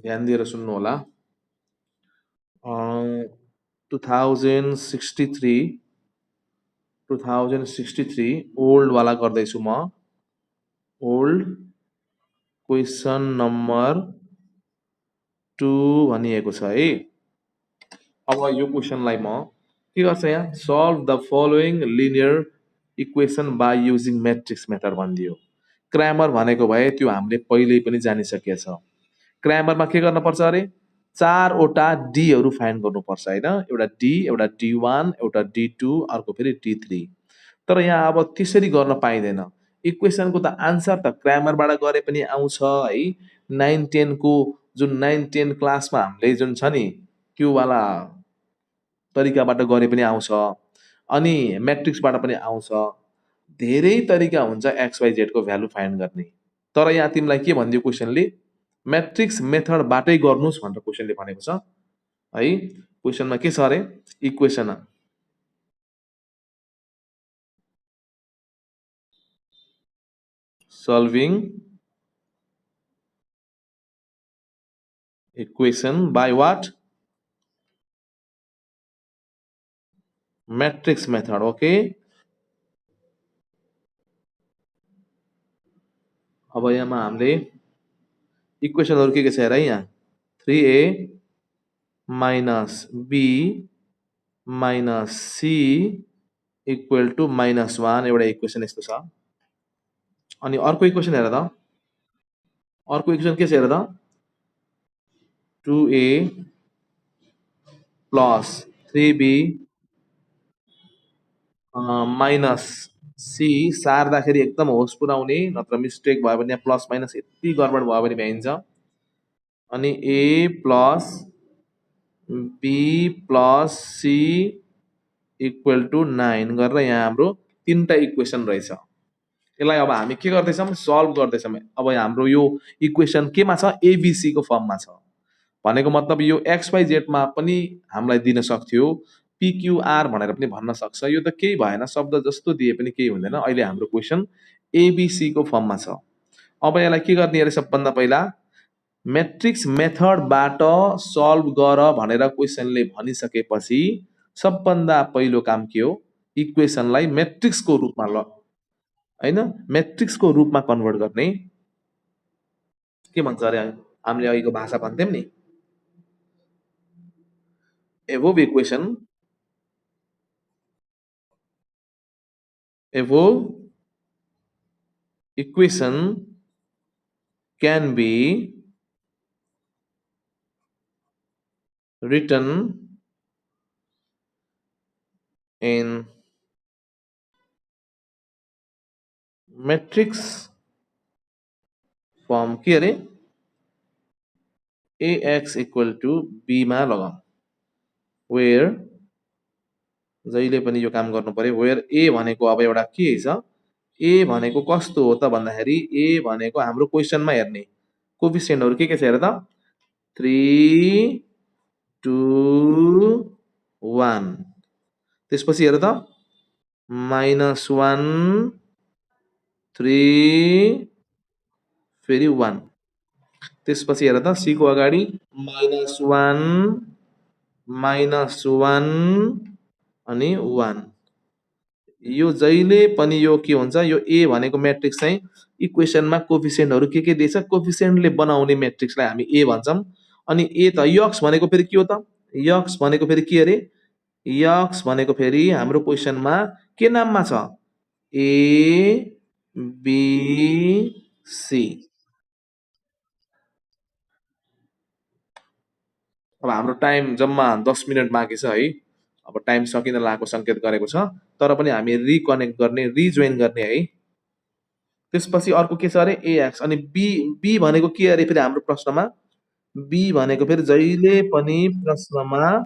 ध्यान दिएर सुन्नु होला। 2063 ओल्ड वाला गर्दैछु म। ओल्ड क्वेसन नम्बर 2 भनिएको छ है। अब यो क्वेसनलाई म के गर्छ यहाँ, solve the following linear equation by using matrix method भनिदियो। क्रामर भनेको भए त्यो हामीले पहिल्यै पनि जानिसकेका छ। क्रामरमा के गर्न पर्छ अरे, 4वटा डीहरू फाइन्ड गर्नुपर्छ होइन। एउटा डी, एउटा D1, एउटा D2, अर्को फेरि D3। तर यहाँ अब त्यसरी गर्न पाइँदैन। इक्वेसनको त आन्सर त क्रामरबाट गरे पनि आउँछ है। 9-10 को जुन 9-10 क्लासमा हामीले जुन छ नि त्यो वाला तरिकाबाट गरे पनि आउँछ, अनि म्याट्रिक्सबाट पनि आउँछ। धेरै तरिका हुन्छ XYZ को भ्यालु फाइन्ड गर्ने। तर यहाँ तिमीलाई के भनिदियो क्वेसनले, म्याट्रिक्स मेथडबाटै गर्नुस् भनेर क्वेसनले भनेको छ है। क्वेसनमा के छ अरे, equation solving equation by what, matrix method. Okay, अब यहाँमा हामीले इक्वेसनहरु के छ हेर है। यहाँ 3a minus b minus c equal to -1 एउटा इक्वेसन यस्तो छ। अनि अर्को इक्वेसन हेर त, अर्को इक्वेसन के छ हेर त, 2a plus 3b minus c सार्दाखेरि एकदम होस पुऱ्याउने, नत्र मिस्टेक भयो भने प्लस माइनस यति गडबड भयो भने भ्याइन्छ। अनि a plus b plus c equal to 9 गरेर यहाँ हाम्रो तीनटा इक्वेसन रहेछ। यसलाई अब हामी के गर्दैछौँ, सल्भ गर्दैछौँ। अब हाम्रो यो इक्वेसन केमा छ, एबीसी को फर्ममा छ। भनेको मतलब यो XYZ मा पनि हामीलाई दिन सक्थ्यो, PQR भनेर पनि भन्न सक्छ। यो त केही भएन, शब्द जस्तो दिए पनि केही हुँदैन। अहिले हाम्रो क्वेसन एबीसी को फर्ममा छ। अब यसलाई के गर्ने अरे, सबभन्दा पहिला म्याट्रिक्स मेथडबाट सल्भ गर भनेर क्वेसनले भनिसकेपछि सबभन्दा पहिलो काम के हो, इक्वेसनलाई म्याट्रिक्सको रूपमा हैन, म्याट्रिक्सको रूपमा कन्भर्ट गर्ने। के भन्छ अरे हामीले अहिलेको भाषा भन्थ्यौं नि, above equation can be written in matrix form। के अरे, ax इक्वल टू b मा लगाऊ, वेयर जहिले पनि यो काम गर्नु पर्यो। वेयर a भनेको अब एउटा के छ, a भनेको कस्तो हो त भन्दाखेरि, a भनेको हाम्रो क्वेसनमा हेर्ने कोफिसिएन्टहरु के छ हेर त, 3 2 1। त्यसपछि हेर त, -1 3 फेरि 1। त्यसपछि हेर त, c को अगाडि -1 -1 अनि 1। यो जहिले पनि यो के हुन्छ, यो a भनेको म्याट्रिक्स चाहिँ इक्वेसनमा कोफिसिएन्टहरु के दिएछ, कोफिसिएन्टले बनाउने म्याट्रिक्सलाई हामी a भन्छौं। अनि a त यक्स भनेको फेरि के हो त, यक्स भनेको फेरि के अरे, यक्स भनेको फेरि हाम्रो क्वेसनमा के नाममा छ, a b c। अब हाम्रो टाइम जम्मा 10 मिनेट बाँकी छ है। अब टाइम सकिन लागेको संकेत गरेको छ, तर पनि हामी रिकनेक्ट गर्ने, रिजोइन गर्ने है। त्यसपछि अर्को के छ अरे, ax। अनि b भनेको के अरे फेरि हाम्रो प्रश्नमा, b भनेको फेरि जहिले पनि प्रश्नमा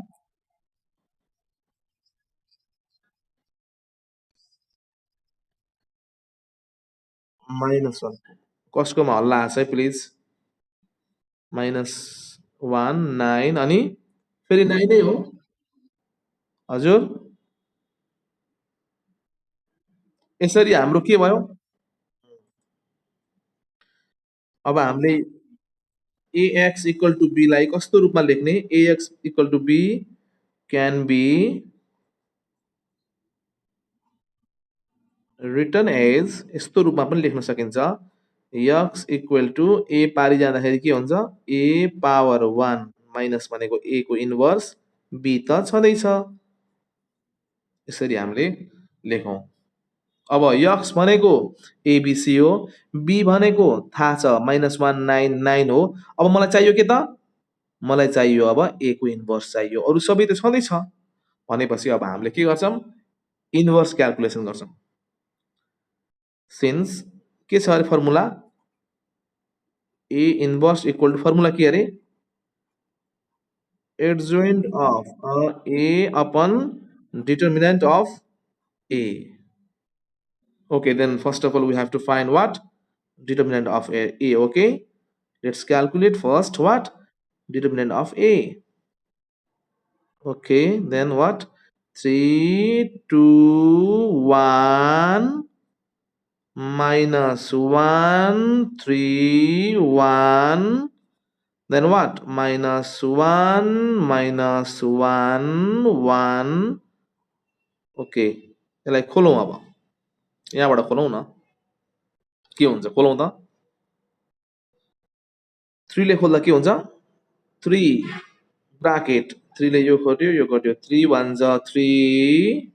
-1। कसकोमा हल्ला आछ है प्लिज, -1 9 अनि फेरि 9 नै हो हजुर। यसरी हाम्रो के भयो, अब हामीले ax इक्वल टु b लाई कस्तो रूपमा लेख्ने? ax equal to b can be written as यस्तो रूपमा पनि लेख्न सकिन्छ x इक्वल टु a पारी जाँदाखेरि के हुन्छ a पावर 1 माइनस भनेको a को इन्भर्स b त छँदैछ यसरी हामीले लेखौं अब x भनेको abc हो b भनेको थाहा छ -199 हो अब मलाई चाहियो के त मलाई चाहियो अब a को इन्भर्स चाहियो अरु सबै त छँदै छ भनेपछि अब हामीले के गर्छौं इन्भर्स क्याल्कुलेसन गर्छौं सिन्स के छ अरे formula a inverse equal to formula के अरे adjoint of a upon determinant of a. Okay, then first of all we have to find what determinant of a. Okay, let's calculate first what determinant of a. Okay, then what 3 2 1 minus 1 3 1 then what minus 1 minus 1 1 okay यसलाई खोलौँ अब यहाँबाट खोलौँ न के हुन्छ खोलौँ त 3 ले खोल्दा के हुन्छ 3 ब्राकेट 3 ले यो कट्यो 3 1 जा 3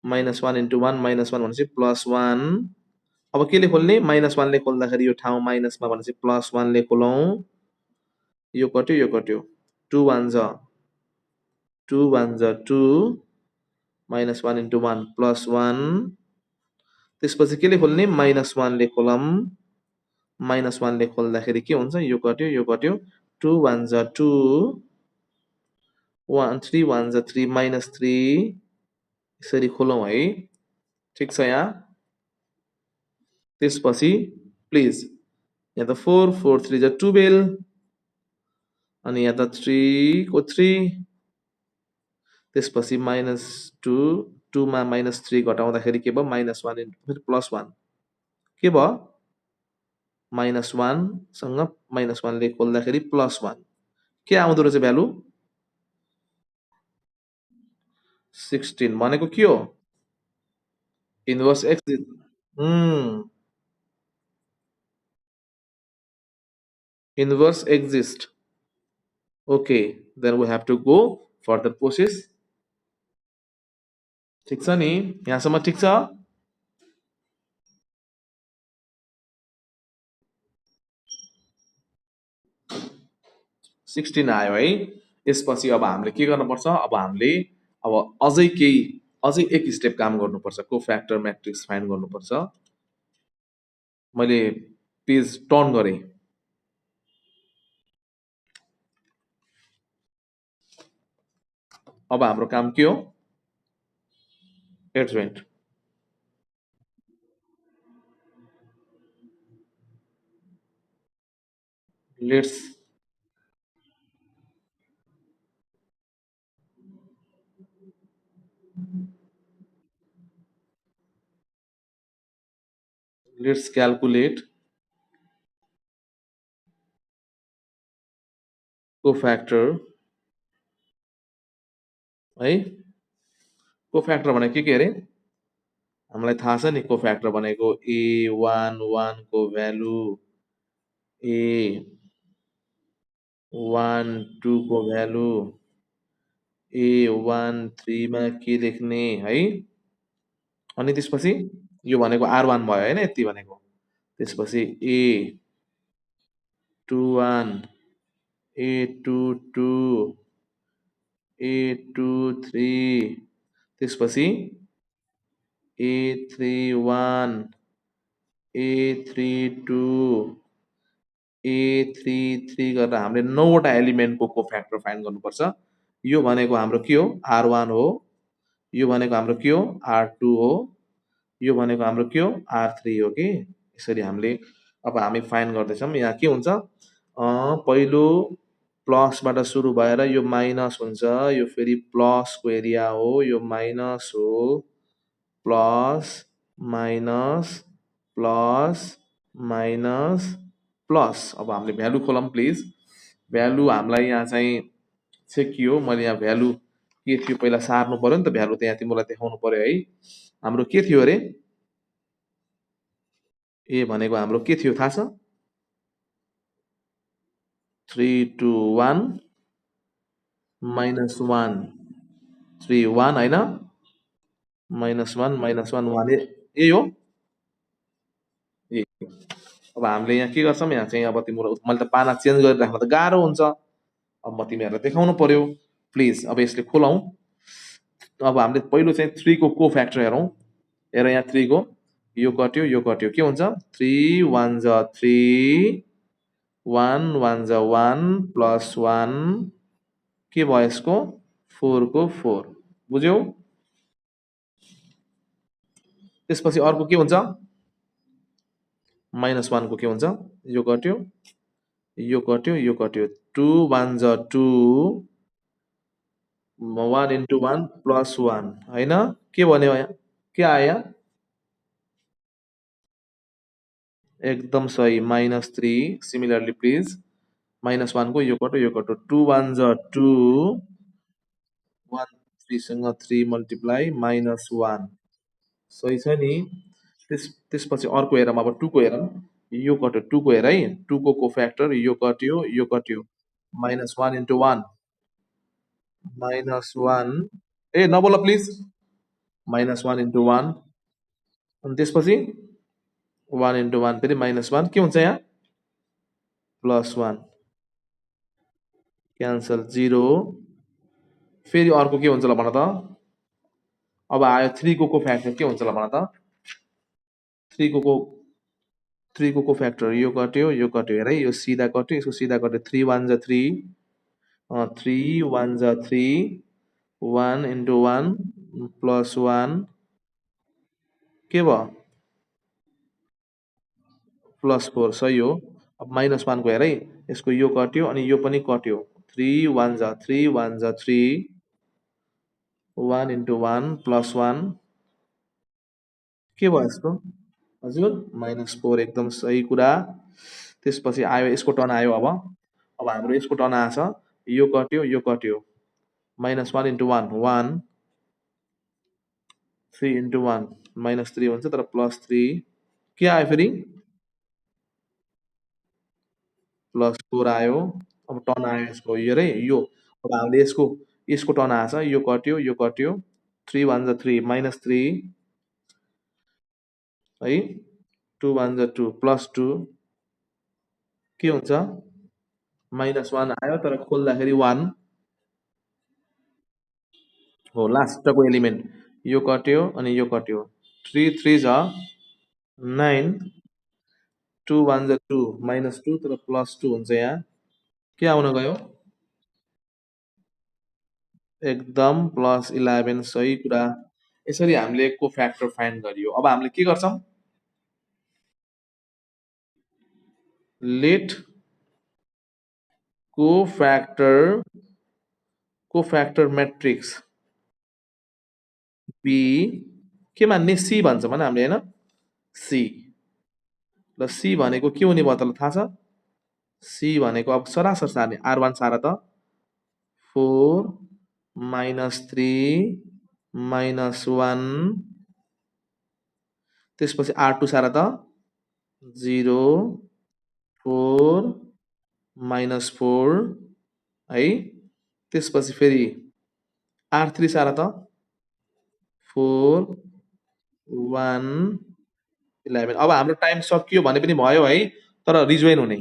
minus 1 into 1 minus 1 भनेपछि plus 1 अब के ले खोल्ने minus 1 ले खोल्दाखेरि यो ठाउँ माइनस मा भनेपछि plus 1 ले खोलौँ यो कट्यो 2 1 जा 2 minus 1 into 1 plus 1 त्यसपछि के ले खोल्ने minus 1 ले खोलौँ minus 1 ले खोल्दाखेरि के हुन्छ यो कट्यो 2 1 जा 2 1 3 1 जा 3 minus 3 यसरी खोलौँ है ठीक छ यहाँ त्यसपछि प्लिज यहाँ त 4 4 3 जा 12 अनि यहाँ त 3 को 3 त्यसपछि -2 2 मा -3 घटाउँदाखेरि के भयो -1 फेरि +1 के भयो -1 सँग -1 ले खोल्दाखेरि +1 के आउँदो रहेछ भ्यालु 16 भनेको के हो inverse x inverse exist okay then we have to go further process ठीक छ नि यहाँसम्म ठीक छ 16 आयो है यसपछि अब हामीले के गर्नुपर्छ अब हामीले अब अझै एक स्टेप काम गर्नुपर्छ कोफ्याक्टर म्याट्रिक्स फाइन्ड गर्नुपर्छ मैले पेज टर्न गरे अब हाम्रो काम के हो एडजोइन्ट let's calculate cofactor है कोफ्याक्टर भनेको के अरे हामीलाई थाहा छ नि कोफ्याक्टर भनेको a11 को भ्यालु a12 को भ्यालु a13 मा के लेख्ने है अनि त्यसपछि यो भनेको r1 भयो हैन यति भनेको त्यसपछि a21 a22 a23 त्यसपछि a31 a32 a33 गरेर हामीले 9 वटा एलिमेन्टको कोफ्याक्टर फाइन्ड गर्नुपर्छ यो भनेको हाम्रो के हो r1 हो यो भनेको हाम्रो के हो r2 हो यो भनेको हाम्रो के हो r3 हो के यसरी हामीले अब हामी फाइन्ड गर्दैछौँ यहाँ के हुन्छ पहिलो प्लसबाट सुरु भएर यो माइनस हुन्छ यो फेरि प्लसको एरिया हो यो माइनस हो plus minus plus minus plus अब हामीले भ्यालु खोलौँ प्लिज। भ्यालु हामीलाई यहाँ चाहिँ के हो, मैले यहाँ भ्यालु के थियो पहिला सार्नु पर्यो नि त, भ्यालु त यहाँ तिमीलाई देखाउनु पर्यो है। हाम्रो के थियो अरे, ए भनेको हाम्रो के थियो थाहा छ, 3 2 1 माइनस 1 3 1 होइन, माइनस 1 माइनस 1 1 यही हो। ए अब हामीले यहाँ के गर्छौँ, यहाँ चाहिँ अब तिम्रो मैले त पाना चेन्ज गरेर राख्न त गाह्रो हुन्छ, अब म तिमीहरूलाई देखाउनु पर्यो प्लिज। अब यसले खोलौँ। अब हामीले पहिलो चाहिँ 3 को को फ्याक्टर हेरौँ। हेर यहाँ 3 को यो कट्यो के हुन्छ, 3 1 जा 3 1 1 जा 1 प्लस 1 के भयो यसको 4 को 4, बुझ्यौ। त्यसपछि अर्को के हुन्छ, माइनस 1 को के हुन्छ, यो कट्यो 2 1 जा 2 1 into 1 प्लस 1 होइन, के भन्यो यहाँ, के आयो यहाँ, एकदम सही माइनस 3। सिमिलरली प्लिज माइनस 1 को यो कट्यो 2 1 जा 2 1 3 सँग 3 मल्टिप्लाई माइनस 1, सही छ नि। त्यसपछि अर्को हेरौँ, अब 2 को हेरौँ। यो कट्यो 2 को हेर है, 2 को कोफ्याक्टर यो कट्यो माइनस 1 इन्टु 1 माइनस 1, ए नबोल प्लिज, माइनस 1 इन्टु 1 अनि त्यसपछि 1 इन्टु 1 फेरि माइनस 1 के हुन्छ यहाँ, प्लस 1 क्यान्सल 0। फेरि अर्को के हुन्छ ल भन त, अब आयो 3 को कोफ्याक्टर के हुन्छ ल भन त, 3 को 3 को कोफ्याक्टर यो कट्यो हेर है, यो सिधा कट्यो यसको सिधा कट्यो 3 1 जा 3 3 1 जा 3 1 इन्टु 1 प्लस 1 के भयो, प्लस 4, सही हो। अब माइनस 1 को हेर है, यसको यो कट्यो अनि यो पनि कट्यो 3 1 जा 3 1 जा 3 1 इन्टु 1 प्लस 1 के भयो यसको, हजुर माइनस 4, एकदम सही कुरा। त्यसपछि आयो यसको टर्न आयो, अब हाम्रो यसको टर्न आएछ, यो कट्यो माइनस 1 इन्टु 1 1 3 इन्टु 1 माइनस 3 हुन्छ तर प्लस 3 के आयो फेरि, प्लस 4 आयो। अब टर्न आयो यसको, यो रे यो, अब हामीले यसको टर्न आएछ, यो कट्यो 3 1 जा 3 माइनस 3 है, 2 1 जा 2 प्लस 2 के हुन्छ, माइनस 1 आयो तर खोल्दाखेरि 1 हो लास्टको एलिमेन्ट, यो कट्यो अनि यो कट्यो 3 3 जा 9 2 1 जा 2 माइनस 2 तर प्लस 2 हुन्छ यहाँ, के आउन गयो, एकदम प्लस 11, सही कुरा। यसरी हामीले को फ्याक्टर फाइन्ड गरियो। अब हामीले के गर्छौँ, लेट कोफ्याक्टर म्याट्रिक्स बी के मान्ने, सी भन्छ भने हामीले होइन, सी ल सी भनेको के हुने भयो त थाहा छ, सी भनेको अब सरासर सार्ने R1 सार त 4 माइनस 3 माइनस 1 त्यसपछि R2 सार त 0 4 माइनस 4 है, त्यसपछि फेरि R3 सार त 4 1 11। अब हाम्रो टाइम सकियो भने पनि भयो है, तर रिजोइन हुने।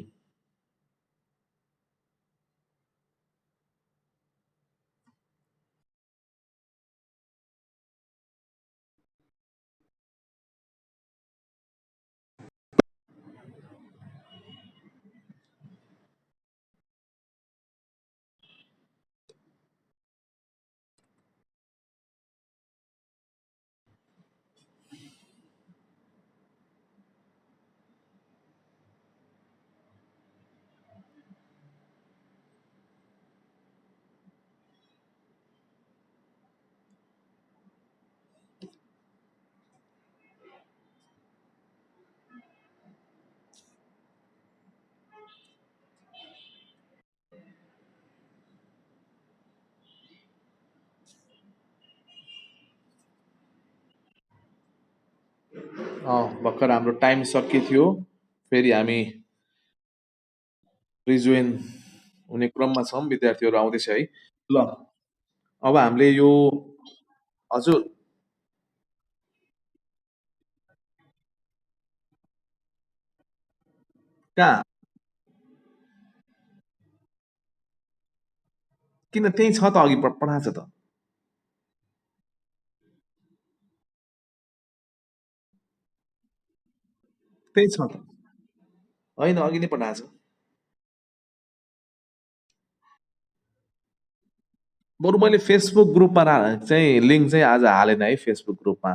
भर्खर हाम्रो टाइम सकिएको थियो, फेरि हामी रिजोइन हुने क्रममा छौँ, विद्यार्थीहरू आउँदैछ है। ल, अब हामीले यो हजुर कहाँ किन त्यही छ त, अघि पठाएको छ त। त्यही छ त, होइन अघि नै पठाएको छ। बरु मैले फेसबुक ग्रुपमा चाहिँ लिङ्क चाहिँ आज हालेन है फेसबुक ग्रुपमा।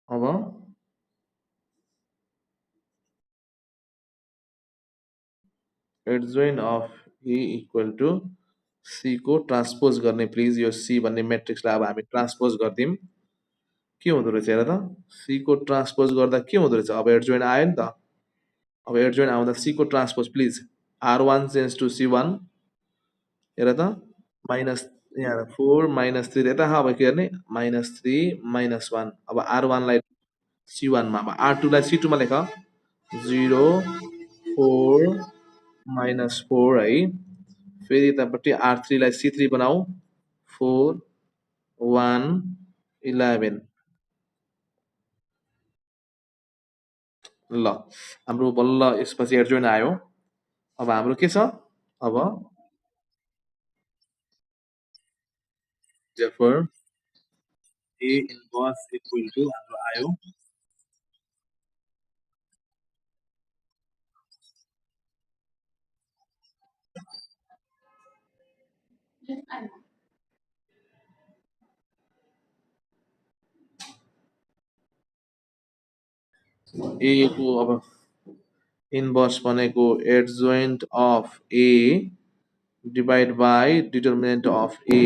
अब adjoint of A equal to C को ट्रान्सपोज गर्ने प्लिज। यो सी भन्ने मेट्रिक्सलाई अब हामी ट्रान्सपोज गरिदिउँ, के हुँदो रहेछ हेर त। सी को ट्रान्सपोज गर्दा के हुँदो रहेछ, अब एडजोइन आयो नि त। अब एडजोइन आउँदा सी को transpose please, R one change to C one, हेर त। माइनस यहाँ 4 माइनस 3 यता अब के गर्ने, माइनस 3 माइनस 1। अब आर वानलाई सी वानमा, अब आर टूलाई सी टूमा लेख, 0 4 माइनस 4 है। फेरि यतापट्टि आर थ्रीलाई सी थ्री बनाऊ, 4 1 11। ल, हाम्रो बल्ल यसपछि एडजोइन आयो। अब हाम्रो के छ, अब therefore A inverse equal to हाम्रो आयो A को अब इन्भर्स भनेको adjoint of A divide by determinant of A।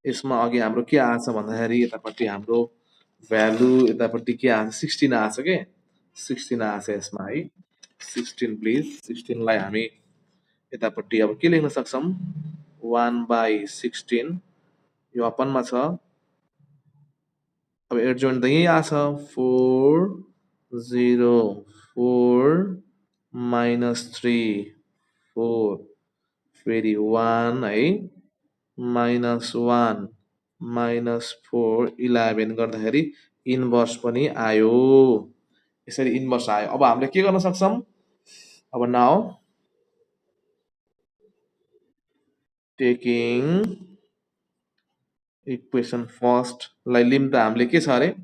यसमा अघि हाम्रो के आछ भन्दाखेरि यतापट्टि हाम्रो भ्यालु यतापट्टि के आछ, 16 आछ के, 16 आछ यसमा है। 16 प्लिज, 16लाई हामी यतापट्टि अब के लेख्न सक्छौँ, 1/16 यो अपनमा छ। अब एडजोइन्ट त यही आछ, 4 0 4 माइनस 3 4 फेरि 1 है, माइनस 1 माइनस 4 11 गर्दाखेरि इन्भर्स पनि आयो। यसरी इन्भर्स आयो। अब हामीले के गर्न सक्छौँ, अब नाउ टेकिङ इक्वेसन फर्स्टलाई लिम त हामीले के छ अरे,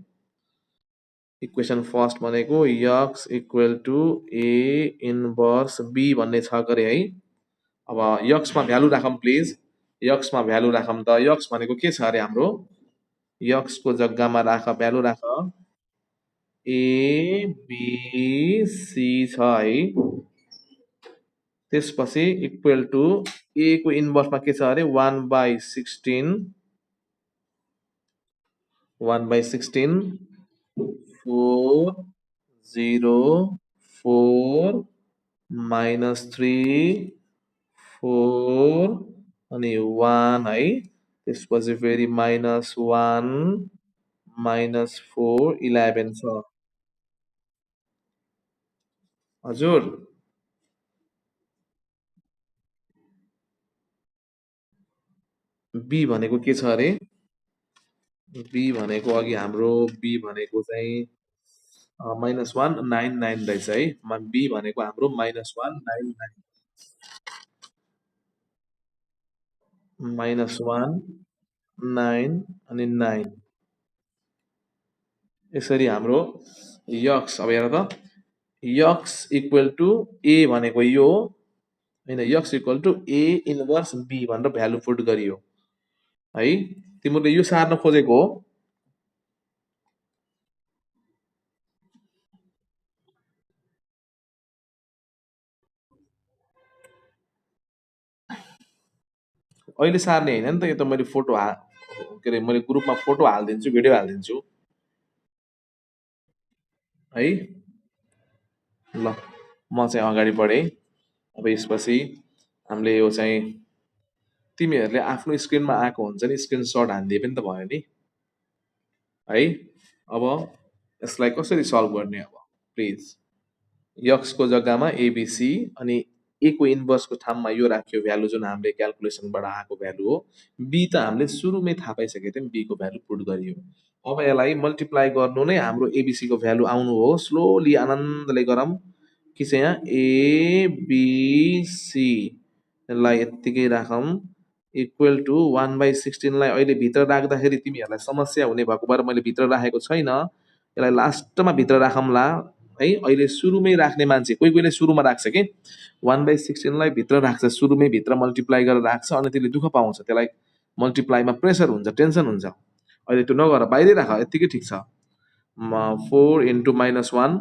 इक्वेसन फर्स्ट भनेको X equal to A inverse B भन्ने छ गरे है। अब यक्समा भ्यालु राखौँ प्लिज, यक्समा भ्यालु राखौँ त। यक्स भनेको के छ अरे हाम्रो, यक्सको जग्गामा राख, भ्यालु राख, ए बी सी छ है। त्यसपछि इक्वल टु ए को इन्भर्समा के छ अरे, 1/16 1/16 4 0 4 माइनस 3 4 अनि 1 है। त्यसपछि फेरि माइनस 1 माइनस 4 11 छ। हजुर बी भनेको के छ अरे, बी भनेको अघि हाम्रो बी भनेको चाहिँ -1 99 रहेछ है। बी भनेको हाम्रो -1 99 -1 9 अनि 9। यसरी हाम्रो यक्स, अब हेर त, यक्स इक्वल टु ए भनेको यो होइन, X equal to A inverse B भनेर भ्यालु पुट गरियो है। तिमीले यो सार्न खोजेको हो। अहिले सार्ने होइन नि त, यो त मैले फोटो के अरे मैले ग्रुपमा फोटो हालिदिन्छु, भिडियो हालिदिन्छु है। ल, म चाहिँ अगाडि बढेँ। अब यसपछि हामीले यो चाहिँ तिमीहरूले आफ्नो स्क्रिनमा आएको हुन्छ नि स्क्रिनसट हानिदिए पनि त भयो नि है। अब यसलाई कसरी सल्भ गर्ने अब प्लिज। यक्सको जग्गामा एबिसी अनि ए को इन्भर्सको ठाउँमा यो राख्यो भ्यालु जुन हामीले क्यालकुलेसनबाट आएको भ्यालु हो। बी त हामीले सुरुमै थाहा पाइसकेको थियौँ, बी को भ्यालु पुट गरियो। अब यसलाई मल्टिप्लाई गर्नु नै हाम्रो एबिसी को भ्यालु आउनु हो। स्लोली आनन्दले गरौँ कि चाहिँ यहाँ एबिसी लाई यत्तिकै राखौँ इक्वल टु 1/16 लाई अहिले भित्र राख्दाखेरि तिमीहरूलाई समस्या हुने भएको भएर मैले भित्र राखेको छैन। यसलाई लास्टमा भित्र राखौँला है। अहिले सुरुमै राख्ने मान्छे कोही कोहीले सुरुमा राख्छ कि 1/16 लाई भित्र राख्छ, सुरुमै भित्र मल्टिप्लाई गरेर राख्छ अनि त्यसले दुःख पाउँछ, त्यसलाई मल्टिप्लाईमा प्रेसर हुन्छ, टेन्सन हुन्छ। अहिले त्यो नगर, बाहिरै राख, यत्तिकै ठिक छ। 4 इन्टु -1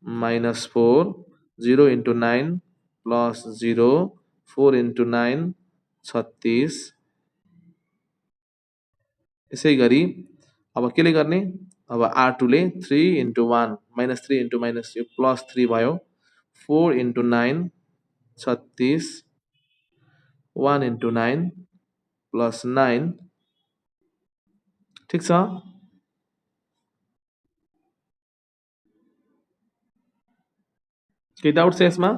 -4 0 इन्टु 9 प्लस 0 4 इन्टु 9 36। यसै गरी अब केले गर्ने, अब R2 ले 3 इन्टु 1 -3 इन्टु -3 प्लस 3 भयो। 4 इन्टु 9 36 1 इन्टु 9 प्लस 9 ठिक छ। के डाउट छ यसमा?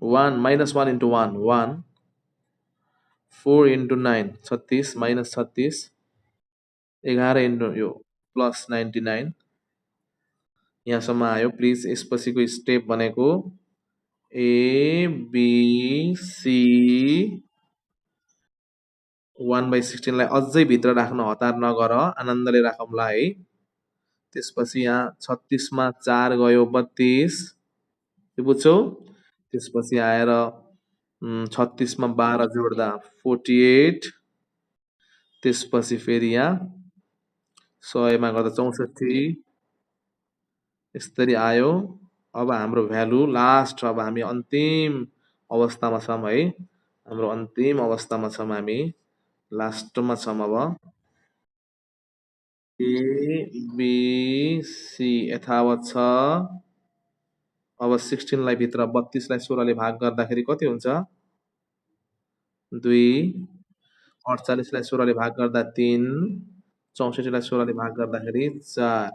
1 -1 इन्टु 1 1 4 इन्टु 9 36 माइनस 36 11 इन्टु यो प्लस 99 यहाँसम्म आयो। प्लिज यसपछिको स्टेप भनेको एबिसी 1/16 लाई अझै भित्र राख्न हतार नगर, आनन्दले राखौँला है। त्यसपछि यहाँ 36 मा 4 गयो 32, यो बुझ्छौ। त्यसपछि आएर 36 मा 12 जोड्दा 48। त्यसपछि फेरि यहाँ 100 मा गर्दा 64 यसरी आयो। अब हाम्रो भ्यालु लास्ट, अब हामी अन्तिम अवस्थामा छौँ है। हाम्रो अन्तिम अवस्थामा छौँ हामी, लास्टमा छौँ अब। एबिसी यथावत छ। अब 16 लाई भित्र 32 लाई 16 ले भाग गर्दाखेरि कति हुन्छ? 2। 48 लाई 16 ले भाग गर्दा 3। 64 लाई 16 ले भाग गर्दाखेरि 4।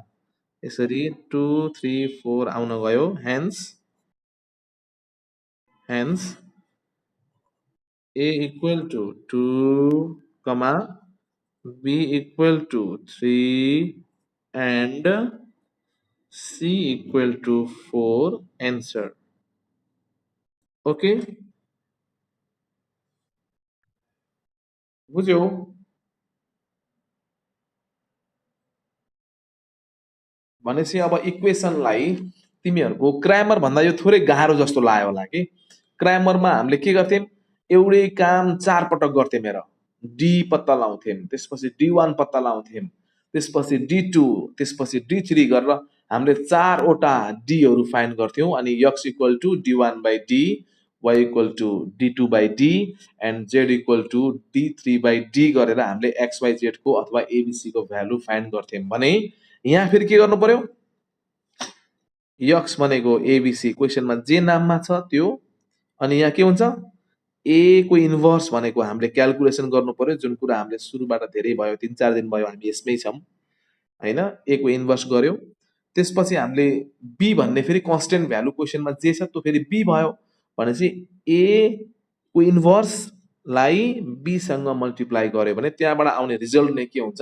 यसरी 2 3 4 आउन गयो। Hence A equal to 2, B equal to 3 and C equal to 4 answer. Okay, बुझ्यौ? भनेपछि अब इक्वेसनलाई तिमीहरूको क्रामर भन्दा यो थोरै गाह्रो जस्तो लाग्यो होला कि। क्रामरमा हामीले के गर्थ्यौँ, एउटै काम 4 पटक गर्थ्यौँ। हेर, डी पत्ता लाउँथ्यौँ, त्यसपछि D1 पत्ता लाउँथ्यौँ, त्यसपछि D2, त्यसपछि D3 गरेर हामीले 4 वटा डीहरू फाइन्ड गर्थ्यौँ। अनि x equal to D1/D, y equal to D2/D and z equal to D3/D गरेर हामीले XYZ को अथवा ABC को भ्यालु फाइन्ड गर्थ्यौँ भने यहाँ फेरि के गर्नु पर्यो, यक्स भनेको एबिसी क्वेसनमा जे नाममा छ त्यो, अनि यहाँ के हुन्छ ए को इन्भर्स भनेको हामीले क्यालकुलेसन गर्नु पर्यो। जुन कुरा हामीले सुरुबाट धेरै भयो, 3-4 दिन भयो हामी यसमै छौँ हैन। ए को इन्भर्स गर्यो, त्यसपछि हामीले बी भन्ने फेरि कन्स्टेन्ट भ्यालु क्वेसनमा जे छ त्यो फेरि बी भयो भनेपछि ए को इन्भर्स लाई बी सँग मल्टिप्लाई गर्यो भने त्यहाँबाट आउने रिजल्ट नै के हुन्छ,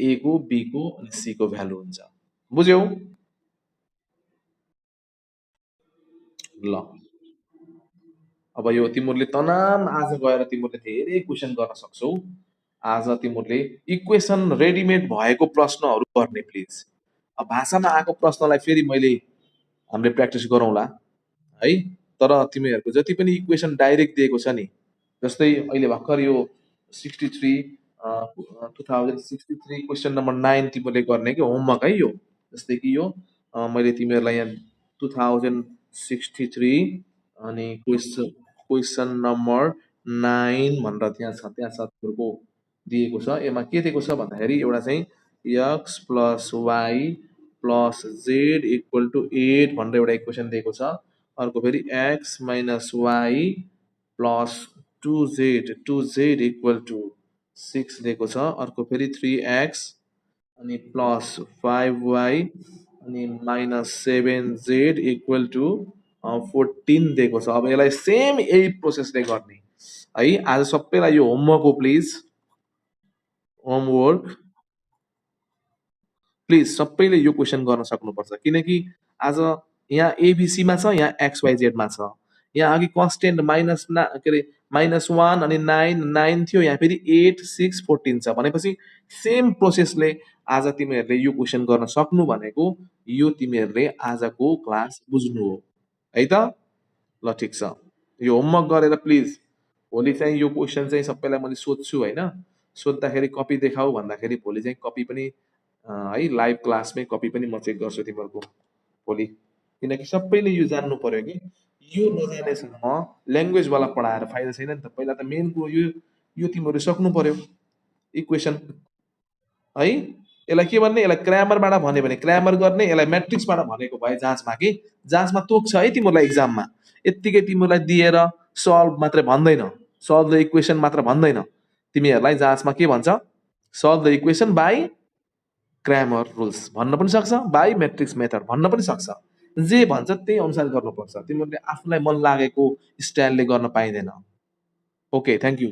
ए को बी को अनि सी को भ्यालु हुन्छ। बुझ्यौ? ल अब यो तिमीहरूले तनाम आज गएर तिमीहरूले धेरै क्वेसन गर्न सक्छौ। आज तिमीहरूले इक्वेसन रेडिमेड भएको प्रश्नहरू गर्ने प्लिज। अब भाषामा आएको प्रश्नलाई फेरि मैले हामीले प्र्याक्टिस गरौँला है। तर तिमीहरूको जति पनि इक्वेसन डाइरेक्ट दिएको छ नि, जस्तै अहिले भर्खर यो 2063 क्वेसन नम्बर 9 तिमीहरूले गर्ने कि होमवर्क है यो। जस्तै कि यो मैले तिमीहरूलाई यहाँ 2063 अनि क्वेसन नम्बर 9 भनेर त्यहाँ छ तिमीहरूको दिएको छ। यसमा के दिएको छ भन्दाखेरि एउटा चाहिँ x plus y plus z equal to 8 भनेर एउटा इक्वेसन दिएको छ। अर्को फेरि x minus y plus 2z equal to 6 दिएको छ। अर्को फेरि 3x अनि प्लस 5y अनि माइनस 7z इक्वल टु 14 दिएको छ। अब यसलाई सेम यही प्रोसेसले गर्ने है। आज सबैलाई यो होमवर्क हो प्लिज, होमवर्क प्लिज सबैले यो क्वेसन गर्न सक्नुपर्छ, किनकि आज यहाँ एबिसीमा छ, यहाँ एक्सवाइजेडमा छ। यहाँ अघि कन्सटेन्ट माइनस के अरे -1 अनि 9 थियो, यहाँ फेरि 8 6 14 छ भनेपछि सेम प्रोसेसले आज तिमीहरूले यो क्वेसन गर्न सक्नु भनेको यो तिमीहरूले आजको क्लास बुझ्नु हो है त। ल ठिक छ, यो होमवर्क गरेर प्लिज भोलि चाहिँ यो क्वेसन चाहिँ सबैलाई मैले सोध्छु होइन। सोद्धाखेरि कपी देखाऊ भन्दाखेरि भोलि चाहिँ कपी पनि है लाइभ क्लासमै कपी पनि म चेक गर्छु तिमीहरूको भोलि, किनकि सबैले यो जान्नु पर्यो कि यो नजानेसम्म ल्याङ्ग्वेजवाला पढाएर फाइदा छैन नि त। पहिला त मेन कुरो यो तिमीहरू सक्नु पर्यो इक्वेसन है। यसलाई के भन्ने, यसलाई क्रामरबाट भन्यो भने क्रामर गर्ने, यसलाई म्याट्रिक्सबाट भनेको भए जाँचमा कि जाँचमा तोक्छ है तिमीहरूलाई एक्जाममा। यत्तिकै तिमीहरूलाई दिएर सल्भ मात्रै भन्दैन, सल्भ द इक्वेसन मात्र भन्दैन, तिमीहरूलाई जाँचमा के भन्छ, solve the equation by Cramer rules भन्न पनि सक्छ, बाई म्याट्रिक्स मेथड भन्न पनि सक्छ। जे भन्छ त्यही अनुसार गर्नुपर्छ, तिमीहरूले आफूलाई मन लागेको स्टाइलले गर्न पाइँदैन। Okay, thank you.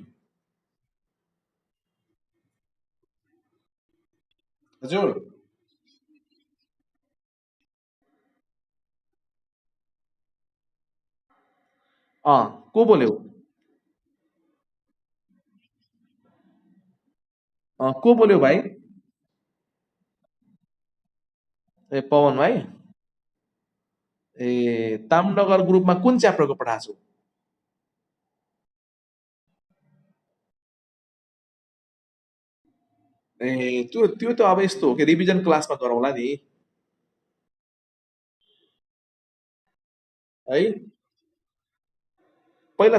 हजुर को बोल्यो, को बोल्यो भाइ? ए पवन भाइ। ए तामनगर ग्रुपमा कुन च्याप्टरको पठाएको छु? ए त्यो त्यो त अब यस्तो हो कि रिभिजन क्लासमा गरौँला नि है। पहिला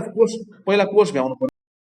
कोर्स भ्याउनु पर्यो।